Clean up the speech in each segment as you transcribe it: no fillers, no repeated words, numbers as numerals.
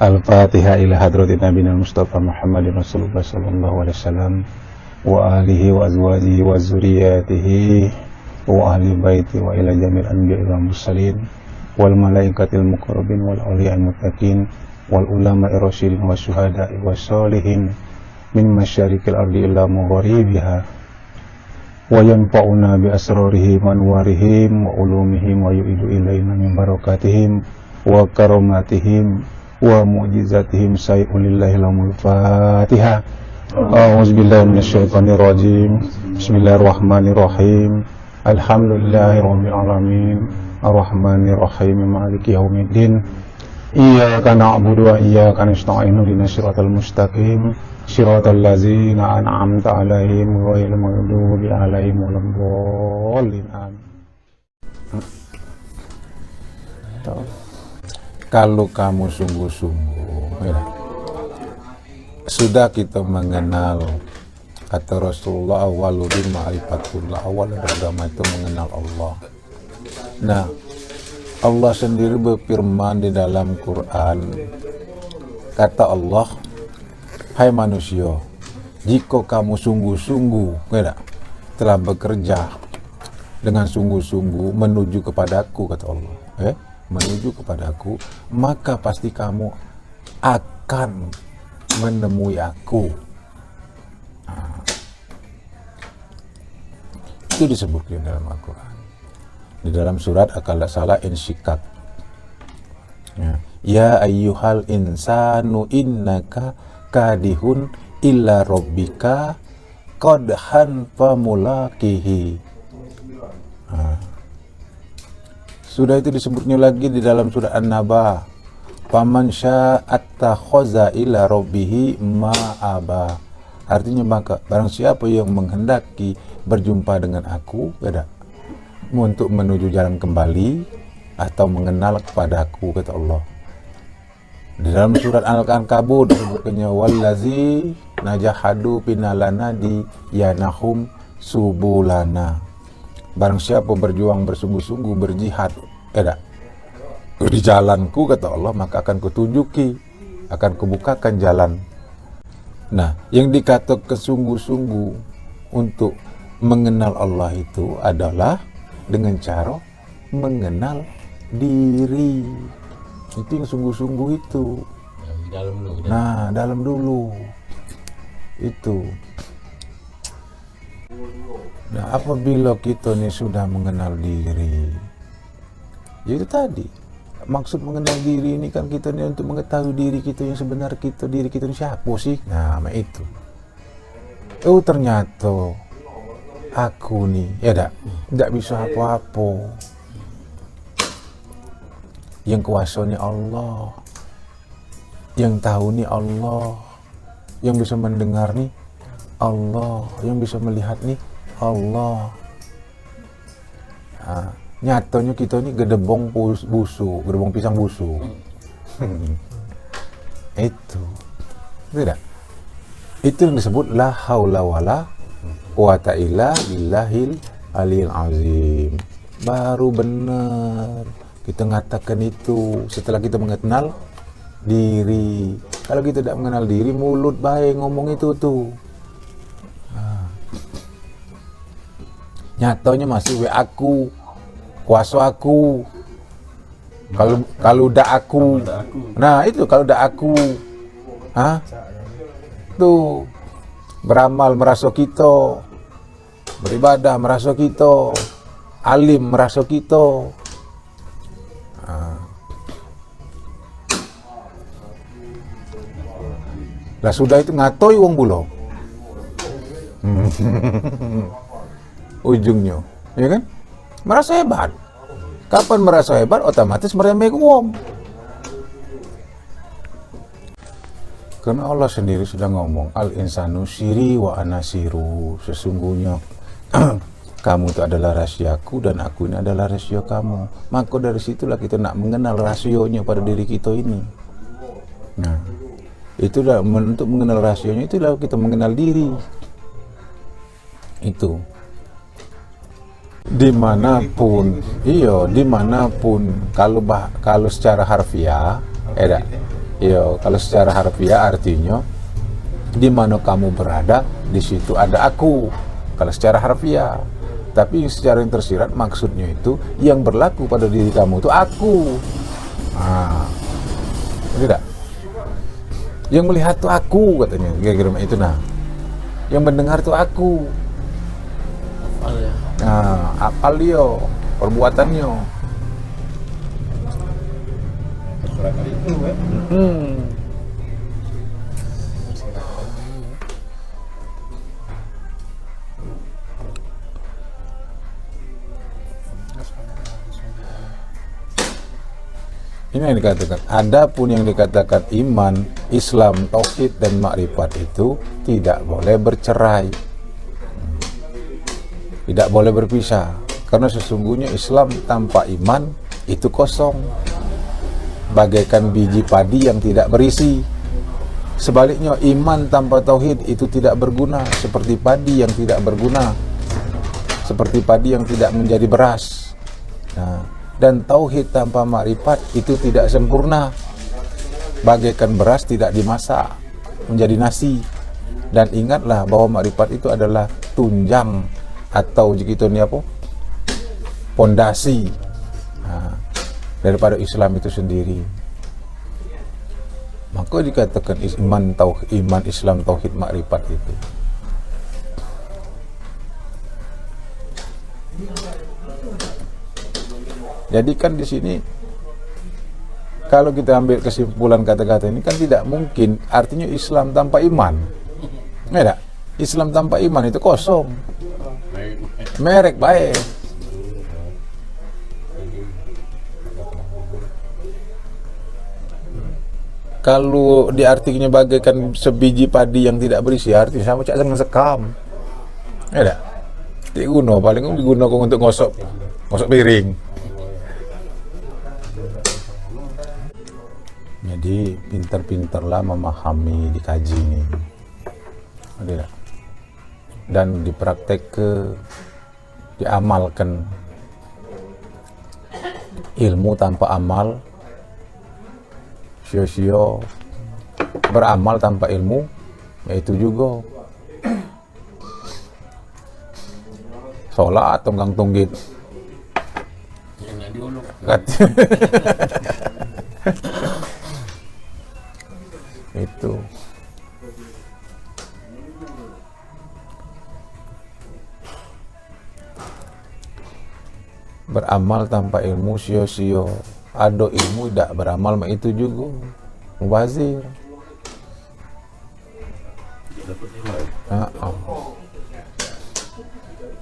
Al-Fatihah ila hadratin Nabi Mustafa Muhammadin Rasulullah sallallahu alaihi wasallam wa alihi wa azwajihi wa zuriyatihi wa ahli baiti wa ila jamil anbiya wal mursalin wal malaikatil muqarrabin wal awliya'il muttaqin wal ulama'i rasyidin wa syuhada'i wa sholihin min masyarikil ardi ila magharibiha wa yanfa'una bi asrarihim wa anwarihim wa ulumihim wa yu'idu ilaina min barakatihim wa karamatihim wa mu'jizatihim say'un lillahi lamul Fatihah. A'udzubillahi minasyaitonir rajim. Bismillahirrahmanirrahim. Alhamdulillahi rabbil alamin. Arrahmanir rahim. Maliki yaumiddin. Iyyaka na'budu wa iyyaka nasta'in. Ihdinas siratal mustaqim. Siratal ladzina an'amta 'alaihim ghairil maghdubi 'alaihim waladdallin. Kalau kamu sungguh-sungguh ya, sudah kita mengenal, kata Rasulullah, awaludin ma'rifatullah, awal agama itu mengenal Allah. Nah, Allah sendiri berfirman di dalam Quran, kata Allah, hai manusia, jika kamu sungguh-sungguh ya, telah bekerja dengan sungguh-sungguh menuju kepadaku, kata Allah, menuju kepadaku, maka pasti kamu akan menemui aku. Itu disebutkan dalam Al-Quran, di dalam surat akal salah Insyiqaq. Ya ayyuhal insanu innaka kadihun illa rabbika qadhan famulakihi. Sudah itu disebutnya lagi di dalam surah An-Naba. Faman sya'attakhadha ila rabbihi ma'aba. Artinya maka barang siapa yang menghendaki berjumpa dengan aku, untuk menuju jalan kembali atau mengenal kepada aku, kata Allah. Di dalam surat Al-Ankabut disebutkannya wallazi najahadu pinalana di yanahum subulana. Barang siapa berjuang bersungguh-sungguh berjihad di jalanku, kata Allah, maka akan kutunjuki, akan kubukakan jalan. Nah, yang dikatakan sungguh-sungguh untuk mengenal Allah itu adalah dengan cara mengenal diri. Itu yang sungguh-sungguh itu. Dalam dulu itu. Nah, apabila kita ini sudah mengenal diri, ya itu tadi, maksud mengenal diri ini kan kita ini untuk mengetahui diri kita yang sebenar, diri kita ini siapa sih? Nah, itu. Oh, ternyata aku nih, tidak bisa apa-apa. Yang kuasa nih Allah, yang tahu nih Allah, yang bisa mendengar nih Allah, yang bisa melihat nih Allah. Nyatanya kita ini gedebong busuk, gedebong pisang busuk. Itu tidak. Itu yang disebut la haula wala quwata illa billahil aliyil azim. Baru benar kita mengatakan itu setelah kita mengenal diri. Kalau kita tidak mengenal diri, mulut baik ngomong itu tuh. Nyatanya masih aku, kuasa aku. Kalau udah aku. Nah, itu kalau udah aku. Tuh beramal merasa kita, beribadah merasa kita, alim merasa kita. Lah sudah itu ngatoi wong bulo. Ujungnya, ya kan? Merasa hebat. Kapan merasa hebat? Otomatis meremehkan wong. Karena Allah sendiri sudah ngomong, al-insanu siri wa anasiru. Sesungguhnya kamu itu adalah rahasiaku dan aku ini adalah rahasia kamu. Maka dari situlah kita nak mengenal rahasionya pada diri kita ini. Nah, itulah untuk mengenal rahasionya, itulah kita mengenal diri. Itu. Dimanapun kalau secara harfiah Yo, kalau secara harfiah artinya di mana kamu berada, di situ ada aku. Kalau secara harfiah. Tapi secara yang tersirat maksudnya itu yang berlaku pada diri kamu itu aku. Nah, tidak. Yang melihat itu aku katanya, kira-kira itu nah. Yang mendengar itu aku. Nah, apal dia, perbuatannya. Ini yang dikatakan. Adapun yang dikatakan iman, Islam, tauhid dan makrifat itu tidak boleh bercerai, tidak boleh berpisah. Karena sesungguhnya Islam tanpa iman itu kosong, bagaikan biji padi yang tidak berisi. Sebaliknya iman tanpa tauhid itu tidak berguna, seperti padi yang tidak berguna, seperti padi yang tidak menjadi beras. Nah, dan tauhid tanpa makrifat itu tidak sempurna, bagaikan beras tidak dimasak menjadi nasi. Dan ingatlah bahwa makrifat itu adalah tunjang atau begitu nih apa, pondasi daripada Islam itu sendiri. Maka dikatakan iman Islam tauhid makrifat itu. Jadi kan di sini kalau kita ambil kesimpulan kata-kata ini kan tidak mungkin artinya Islam tanpa iman. Enggak? Islam tanpa iman itu kosong. Merek baik. Kalau diartinya bagaikan sebiji padi yang tidak berisi, artinya sama cak dengan sekam. Enggak? Diguno paling digunakan untuk ngosok piring. Jadi pintar-pintarlah memahami, dikaji ini, tidak? Dan dipraktek diamalkan. Ilmu tanpa amal sia-sia, beramal tanpa ilmu yaitu juga sholat tunggang tunggit. Itu beramal tanpa ilmu sia-sia. Ada ilmu tidak beramal itu juga mubazir.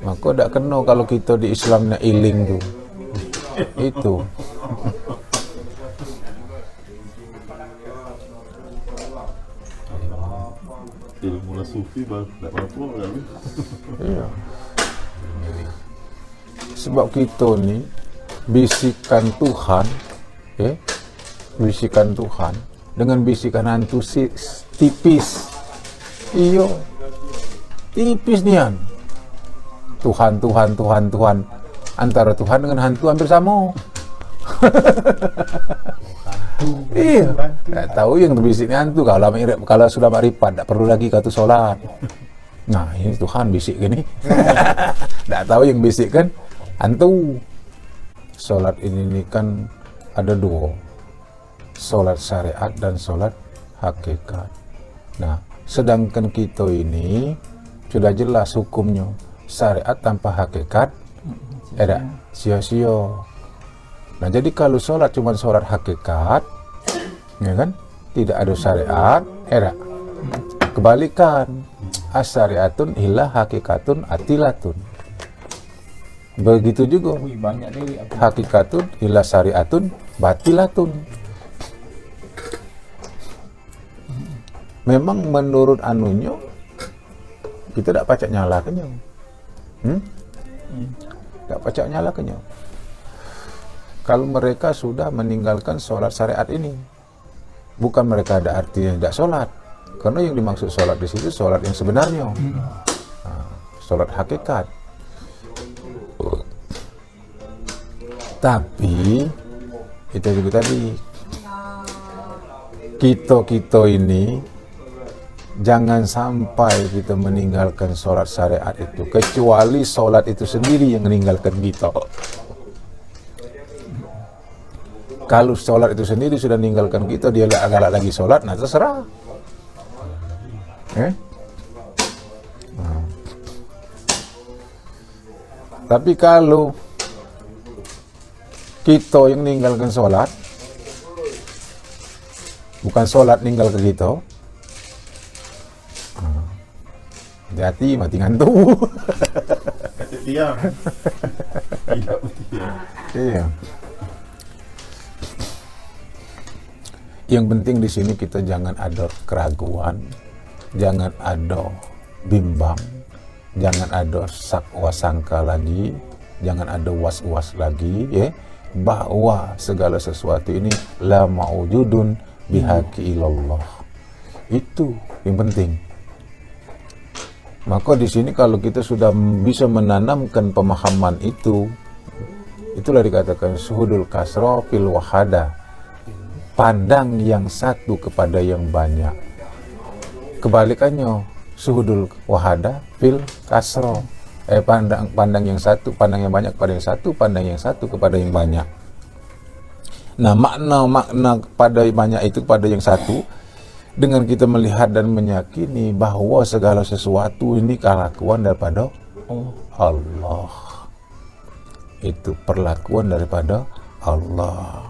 Maka tidak kena kalau kita di Islam nak iling tu. Itu ilmu sufi tak apa kali. Iya. Sebab kita ni bisikan Tuhan, bisikan Tuhan dengan bisikan hantu tipis. Iyo, tipis nian. Tuhan. Antara Tuhan dengan hantu hampir sama. Iya, tak tahu yang berbisik hantu. Kalau sudah makrifat, tak perlu lagi kata solat. Nah, ini Tuhan bisik gini. Tak tahu yang bisik kan hantu. Solat ini kan ada dua, solat syariat dan solat hakikat. Nah, sedangkan kita ini sudah jelas hukumnya, syariat tanpa hakikat ada sia-sia. Nah, jadi kalau sholat cuma sholat hakikat, ya kan, tidak ada syariat, era kebalikan, asyariatun illa hakikatun atilatun. Begitu juga hakikatun illa syariatun batilatun. Memang menurut anunya kita tidak pacak nyalakannya. Tidak pacak nyalakannya. Kalau mereka sudah meninggalkan sholat syariat ini, bukan mereka ada artinya tidak sholat, karena yang dimaksud sholat di situ sholat yang sebenarnya, sholat hakikat. Tapi itu juga tadi kita ini jangan sampai kita meninggalkan sholat syariat itu, kecuali sholat itu sendiri yang meninggalkan kita. Kalau sholat itu sendiri sudah meninggalkan kita, dia galak lagi sholat, nah terserah. Tapi kalau kita yang meninggalkan sholat, bukan sholat meninggal ke kita, hati-hati mati ngantuk. Tiang. Tidak tiang. Iya. Yang penting di sini kita jangan ada keraguan, jangan ada bimbang, jangan ada sakwa sangka lagi, jangan ada was-was lagi, ya, bahwa segala sesuatu ini la maujudun bihaqi ilallah. Itu yang penting. Maka di sini kalau kita sudah bisa menanamkan pemahaman itu, itulah dikatakan suhudul kasra fil wahada, pandang yang satu kepada yang banyak. Kebalikannya suhudul wahada fil kasra, pandang yang satu, pandang yang banyak kepada yang satu, pandang yang satu kepada yang banyak. Nah, makna pada banyak itu kepada yang satu, dengan kita melihat dan meyakini bahwa segala sesuatu ini kelakuan daripada Allah. Itu perlakuan daripada Allah.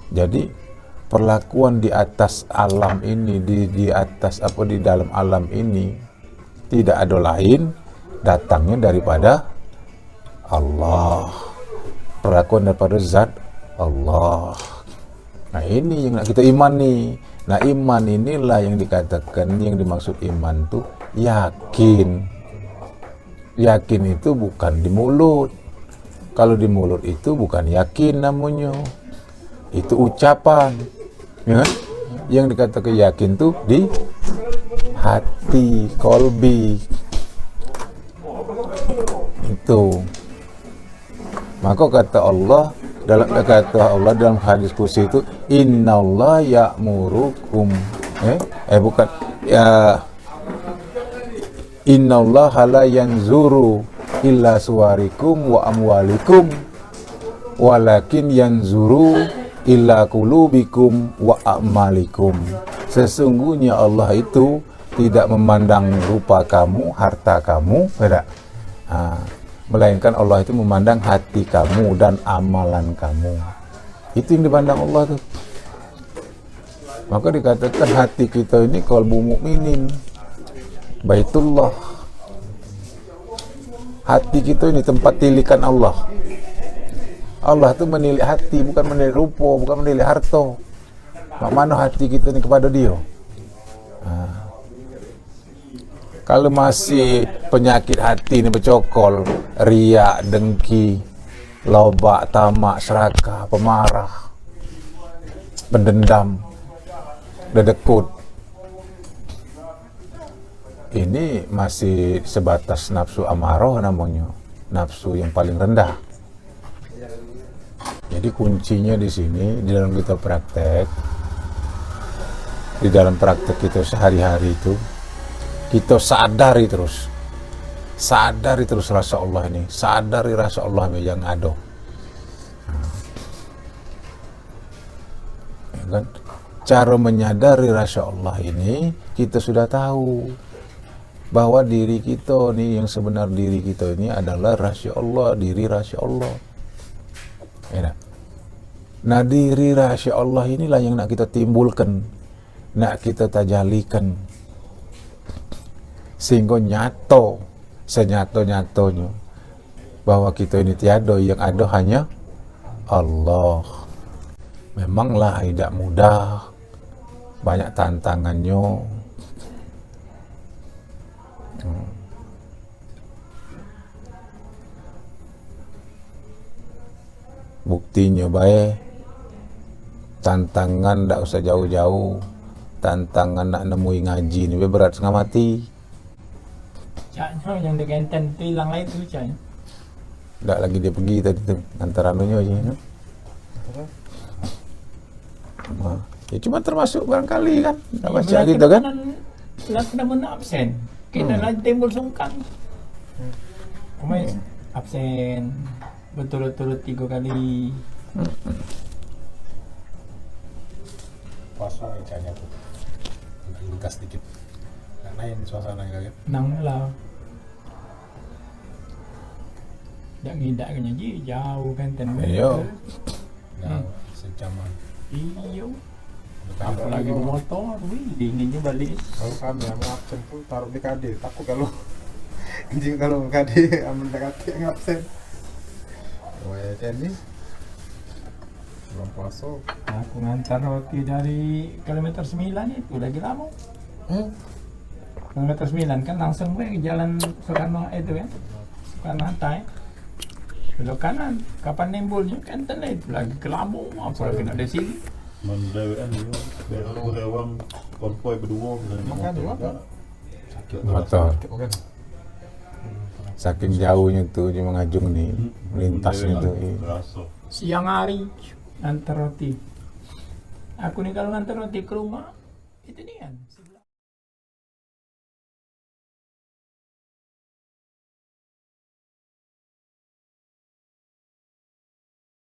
Jadi perlakuan di atas alam ini, di atas apa, di dalam alam ini tidak ada lain, datangnya daripada Allah. Perlakuan daripada zat Allah. Nah, ini yang nak kita imani. Nah, iman inilah yang dikatakan, yang dimaksud iman itu yakin. Yakin itu bukan di mulut. Kalau di mulut itu bukan yakin namanya, itu ucapan, ya kan? Yang dikatakan yakin itu di hati, kolbi. Itu. Maka kata Allah dalam hadis kursi itu, innallaha ya'murukum, bukan ya, innallaha la yanzuru illa suwarikum wa amwalikum walakin yanzuru illa qulubikum wa a'malikum. Sesungguhnya Allah itu tidak memandang rupa kamu, harta kamu, melainkan Allah itu memandang hati kamu dan amalan kamu. Itu yang dipandang Allah tuh. Maka dikatakan hati kita ini qalbu mukminin, Baitullah. Hati kita ini tempat tilikan Allah. Allah itu menilik hati, bukan menilik rupa, bukan menilik harta. Mana hati kita ini kepada Dia. Kalau masih penyakit hati ini bercokol, riak, dengki, lobak, tamak, serakah, pemarah, pendendam, dedekut, ini masih sebatas nafsu amarah namanya, nafsu yang paling rendah. Jadi kuncinya di sini, di dalam kita praktek, di dalam praktek kita sehari-hari itu, kita sadari terus rasa Allah ini, sadari rasa Allah yang ada. Ya kan? Cara menyadari rasa Allah ini, kita sudah tahu bahwa diri kita nih, yang sebenar diri kita ini adalah rasa Allah, diri rasa Allah. Ya, nah, diri rasa Allah inilah yang nak kita timbulkan, nak kita tajalikan, sehingga nyato senyato-nyatonya bahwa kita ini tiada, yang ada hanya Allah. Memanglah tidak mudah, banyak tantangannya. Buktinya baik, tantangan tak usah jauh-jauh, tantangan nak nemui ngaji ni berat setengah mati. Caknya yang dengan tu hilang lain tu caknya. Tak lagi dia pergi tadi tu antara anunya je. Nah, ya cuma termasuk barangkali kan nggak baca Laki gitu kan. naman absen. Kita lagi timbul sungkan. Kumay absen berturut-turut 3 kali. Puasa icanya tuh agak lugas dikit nggak lain suasana kaget Nang lah. Dak ngidak kanya jauh kan ten. Iya. nggak sejaman. Iyo. Apalagi motor, wih dinginnya balik. Kalau kami yang absen tuh taruh di KD, takut kalau anjing kalau KD aman dekat yang absen. Wah ya nih belum puasa. Aku ngantar roti dari kilometer 9 itu lagi lama. Kilometer 9 kan langsung gue ke jalan Soekarno itu ya. Soekarno Hatta ya. Belok kanan, kapan nimbulnya kan tenang itu lagi ke Lampung, apalagi ada sini. Mendewean ya, biar rewang konvoy berdua Makan dulu apa? Motor. Bukan. Saking jauhnya tuh cuma ngajung nih melintasnya tuh. Iya. Berasa. Siang hari ngantar roti. Aku nih kalau ngantar roti ke rumah itu nih kan.